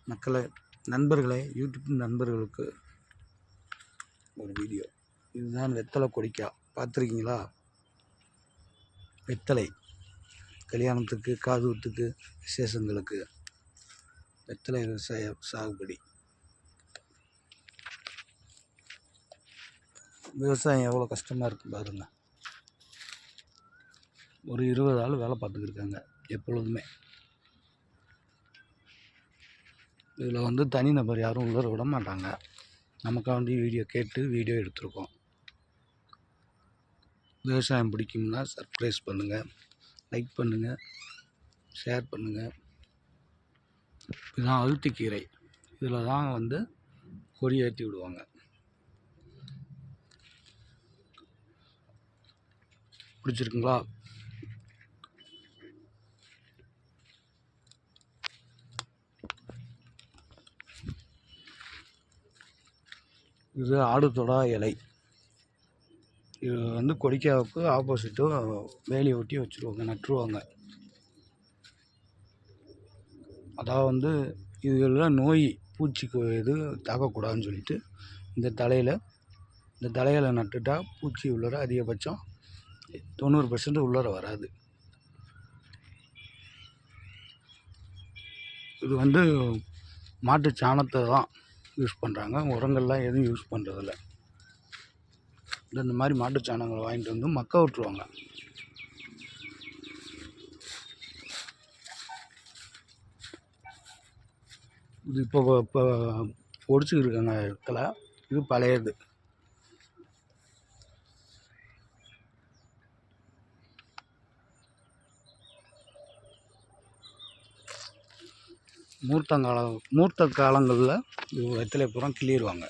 மக்களை, நண்பர்களே, யூடியூப் நண்பர்களுக்கு ஒரு வீடியோ. இதுதான் வெத்தலை கொடிக்காய். பார்த்துருக்கீங்களா? வெத்தலை கல்யாணத்துக்கு, காதுகுத்துக்கு, விசேஷங்களுக்கு வெத்தலை விவசாய சாகுபடி. விவசாயம் எவ்வளோ கஷ்டமாக இருக்குது பாருங்க. ஒரு 20 ஆள் வேலை பார்த்துக்கிட்டு இருக்காங்க எப்பொழுதுமே. இதில் தனிநபர் யாரும் உள்ளர விட மாட்டாங்க. நமக்காண்டி வீடியோ கேட்டு வீடியோ எடுத்திருக்கோம். விவசாயம் பிடிக்கும்னா சப்ஸ்கிரைப் பண்ணுங்கள், லைக் பண்ணுங்கள், ஷேர் பண்ணுங்கள். இதுதான் அழுத்திக்கீரை. இதில் தான் கொடி ஏற்றி விடுவாங்க. பிடிச்சிருக்குங்களா? இது ஆடுதொடா இலை. இது கொடிக்காவுக்கு ஆப்போசிட்டும் வேலியை ஒட்டி வச்சுருவாங்க, நட்டுருவாங்க. அதாவது இதெல்லாம் நோய் பூச்சிக்கு இது தாக்கக்கூடாதுன்னு சொல்லிட்டு இந்த தலையில் நட்டுட்டா பூச்சி உள்ளர அதிகபட்சம் 90% உள்ளர வராது. இது மாட்டு சாணத்தை தான் யூஸ் பண்ணுறாங்க. உரங்கள்லாம் எதுவும் யூஸ் பண்ணுறதில்ல. இந்த மாதிரி மாட்டு சாணங்களை வாங்கிட்டு மக்க விட்டுருவாங்க. இது இப்போ ஒடிச்சுக்கிட்டு இருக்காங்க இடத்துல. இது பழையது. மூர்த்த காலங்களில் இது வெத்தலை பூரா கிள்ளிடுவாங்க.